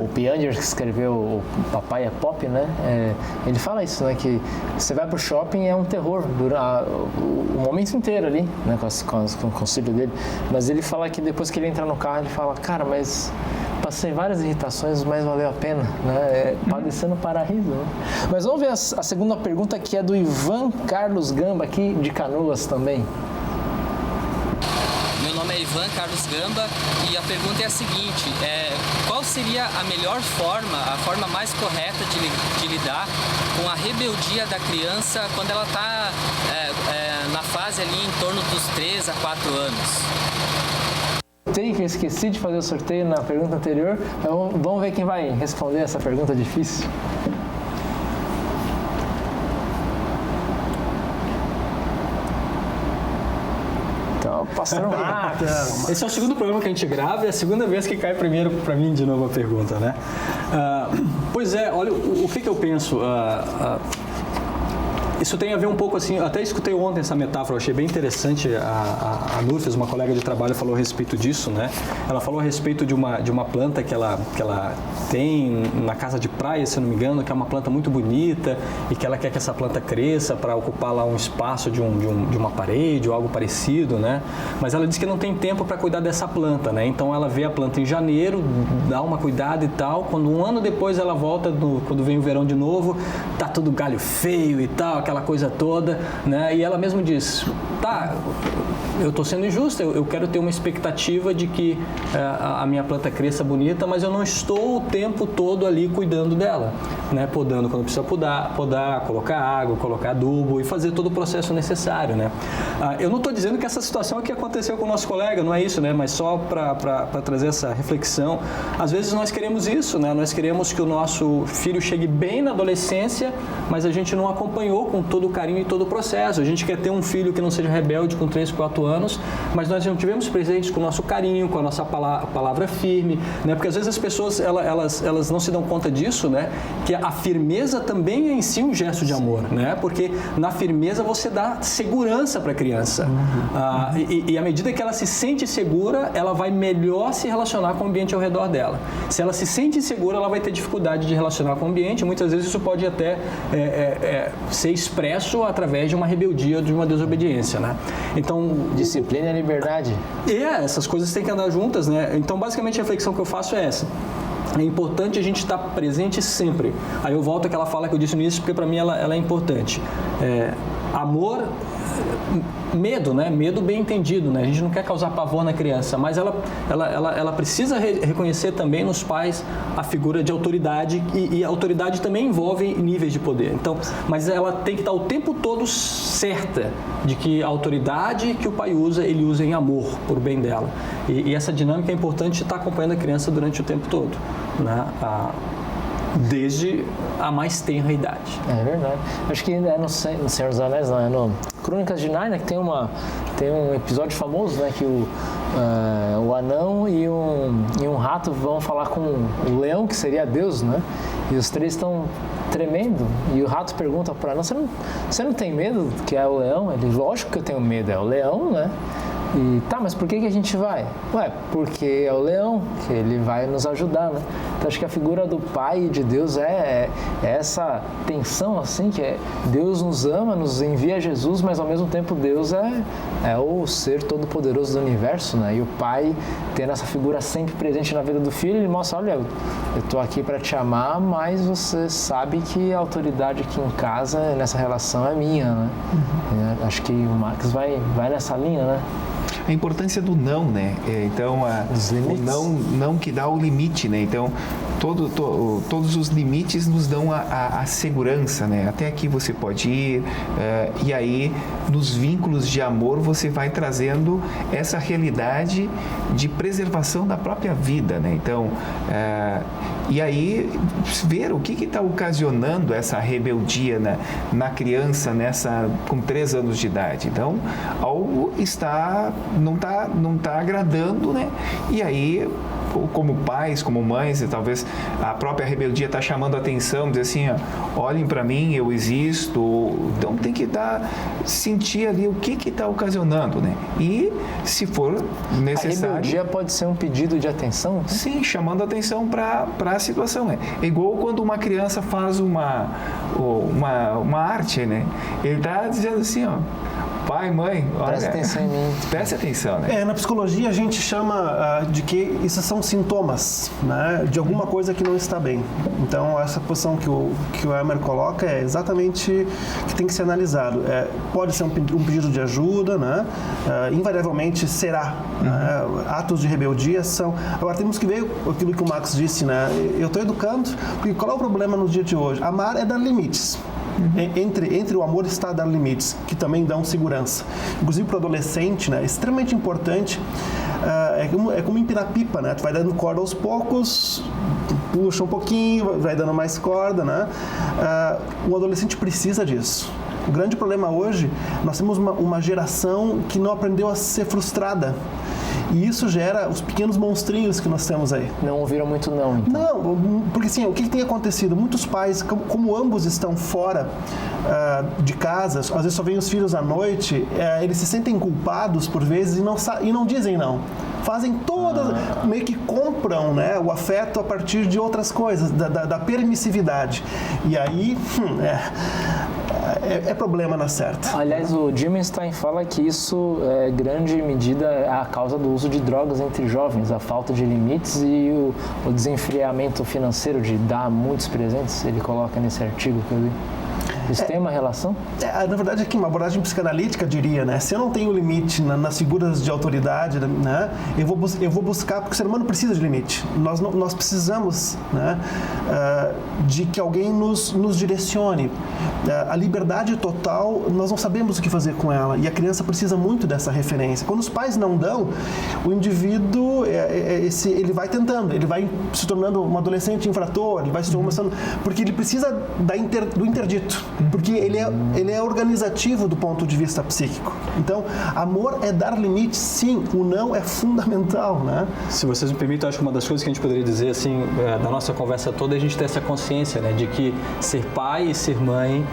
O Pianger, que escreveu O Papai é Pop, né? Ele fala isso, né? Que você vai pro shopping é um terror o momento inteiro ali, né? Com o conselho dele. Mas ele fala que depois que ele entra no carro, ele fala, cara, mas passei várias irritações, mas valeu a pena, né? Padecendo paraíso, né? Mas vamos ver a segunda pergunta, que é do Ivan Carlos Gamba, aqui de Canoas também. Meu nome é Ivan Carlos Gamba e a pergunta é a seguinte, qual seria a melhor forma, a forma mais correta de lidar com a rebeldia da criança quando ela está na fase ali em torno dos 3 a 4 anos? Que eu esqueci de fazer o sorteio na pergunta anterior, então vamos ver quem vai responder essa pergunta difícil. Então, pastor Max. Esse é o segundo programa que a gente grava e é a segunda vez que cai primeiro para mim de novo a pergunta, né? Pois é, olha, o que eu penso... Isso tem a ver um pouco assim, eu até escutei ontem essa metáfora, eu achei bem interessante, a Nurfes, uma colega de trabalho, falou a respeito disso, né? Ela falou a respeito de uma planta que ela tem na casa de praia, se eu não me engano, que é uma planta muito bonita e que ela quer que essa planta cresça para ocupar lá um espaço de uma parede ou algo parecido, né? Mas ela diz que não tem tempo para cuidar dessa planta, né? Então ela vê a planta em janeiro, dá uma cuidada e tal, quando um ano depois ela volta, quando vem o verão de novo, tá tudo galho feio e tal, aquela coisa toda, né? E ela mesmo diz, tá, eu estou sendo injusta, eu quero ter uma expectativa de que a minha planta cresça bonita, mas eu não estou o tempo todo ali cuidando dela, né? Podando quando precisa podar, colocar água, colocar adubo e fazer todo o processo necessário, né? Eu não estou dizendo que essa situação aqui aconteceu com o nosso colega, não é isso, né? Mas só para trazer essa reflexão, às vezes nós queremos isso, né? Nós queremos que o nosso filho chegue bem na adolescência, mas a gente não acompanhou com todo o carinho e todo o processo. A gente quer ter um filho que não seja rebelde com 3, 4 anos, mas nós não tivemos presentes com o nosso carinho, com a nossa palavra firme, né? Porque às vezes as pessoas, elas não se dão conta disso, né? Que a firmeza também é em si um gesto de amor, né? Porque na firmeza você dá segurança para a criança. E à medida que ela se sente segura, ela vai melhor se relacionar com o ambiente ao redor dela. Se ela se sente insegura, ela vai ter dificuldade de relacionar com o ambiente. Muitas vezes isso pode até ser expresso através de uma rebeldia, de uma desobediência, né? Então, disciplina e liberdade. Essas coisas têm que andar juntas, né? Então, basicamente, a reflexão que eu faço é essa. É importante a gente estar presente sempre. Aí eu volto àquela fala que eu disse no início, porque para mim ela é importante. Amor, medo, né? Medo bem entendido, né? A gente não quer causar pavor na criança, mas ela precisa reconhecer também nos pais a figura de autoridade e a autoridade também envolve níveis de poder. Então, mas ela tem que estar o tempo todo certa de que a autoridade que o pai usa, ele usa em amor, por bem dela. E essa dinâmica é importante estar acompanhando a criança durante o tempo todo, né? Desde a mais tenra idade. É verdade. Acho que no Senhor dos Anéis, não, é no Crônicas de Nárnia, que tem um episódio famoso, né, que o anão e um rato vão falar com o leão, que seria Deus, né? E os três estão tremendo. E o rato pergunta para o anão, você não tem medo que é o leão? Ele, lógico que eu tenho medo, é o leão, né? E tá, mas por que a gente vai? Porque é o leão, que ele vai nos ajudar, né? Então acho que a figura do Pai e de Deus é essa tensão, assim, que Deus nos ama, nos envia Jesus, mas ao mesmo tempo Deus é o ser todo-poderoso do universo, né? E o Pai, tendo essa figura sempre presente na vida do filho, ele mostra, olha, eu tô aqui para te amar, mas você sabe que a autoridade aqui em casa, nessa relação, é minha, né? Acho que o Marcos vai nessa linha, né? A importância do não, né? Então, o não que dá o limite, né? Então, todos os limites nos dão a segurança, né? Até aqui você pode ir, e aí, nos vínculos de amor, você vai trazendo essa realidade de preservação da própria vida, né? Então, e aí, ver o que está ocasionando essa rebeldia na criança com 3 anos de idade. Então, algo não está agradando, né? E aí, como pais, como mães, talvez a própria rebeldia está chamando a atenção, dizer assim, olhem para mim, eu existo. Então tem que sentir ali o que está ocasionando, né? E se for necessário... A rebeldia pode ser um pedido de atenção? Sim, chamando a atenção para a situação, né? É igual quando uma criança faz uma arte, né? Ele está dizendo assim, pai, mãe, olha, presta atenção em mim. Presta atenção, né? Na psicologia a gente chama de que isso são sintomas, né, de alguma coisa que não está bem. Então essa posição que o Elmer coloca é exatamente que tem que ser analisado. Pode ser um pedido de ajuda, né? Invariavelmente será. Né? Atos de rebeldia são... Agora temos que ver aquilo que o Max disse, né? Eu estou educando, porque qual é o problema no dia de hoje? Amar é dar limites. Entre o amor está dar limites, que também dão segurança. Inclusive para o adolescente, né, é extremamente importante, é como empinar pipa, né? Tu vai dando corda aos poucos, puxa um pouquinho, vai dando mais corda, né? O adolescente precisa disso. O grande problema hoje, nós temos uma geração que não aprendeu a ser frustrada. E isso gera os pequenos monstrinhos que nós temos aí. Não ouviram muito não, então. Não, porque assim, o que tem acontecido? Muitos pais, como ambos estão fora de casa, às vezes só vêm os filhos à noite, eles se sentem culpados por vezes e não dizem não. Fazem todas, meio que compram, né, o afeto a partir de outras coisas, da permissividade. E aí, é problema na certa. Aliás, o Dimenstein fala que isso é grande medida a causa do uso de drogas entre jovens, a falta de limites e o desenfreamento financeiro de dar muitos presentes, ele coloca nesse artigo que eu li. Isso tem uma relação? Na verdade, aqui uma abordagem psicanalítica diria, né? Se eu não tenho limite nas figuras de autoridade, né? Eu vou buscar, porque o ser humano precisa de limite. Nós precisamos, né? De que alguém nos direcione. A liberdade total, nós não sabemos o que fazer com ela, e a criança precisa muito dessa referência. Quando os pais não dão, o indivíduo ele vai tentando, ele vai se tornando um adolescente infrator, ele vai se começando, porque ele precisa do interdito, porque ele é organizativo do ponto de vista psíquico. Então, amor é dar limite, sim, o não é fundamental, né? Se vocês me permitem, eu acho que uma das coisas que a gente poderia dizer, assim, da nossa conversa toda, é a gente ter essa consciência, né, de que ser pai e ser mãe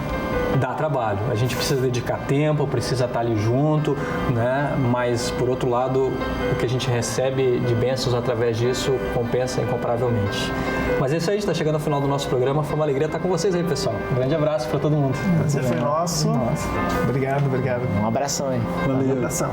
dá trabalho. A gente precisa dedicar tempo, precisa estar ali junto, né? Mas, por outro lado, o que a gente recebe de bênçãos através disso compensa incomparavelmente. Mas é isso aí, está chegando ao final do nosso programa. Foi uma alegria estar com vocês aí, pessoal. Um grande abraço para todo mundo. O prazer foi nosso. Obrigado. Um abração aí. Valeu. Um abração.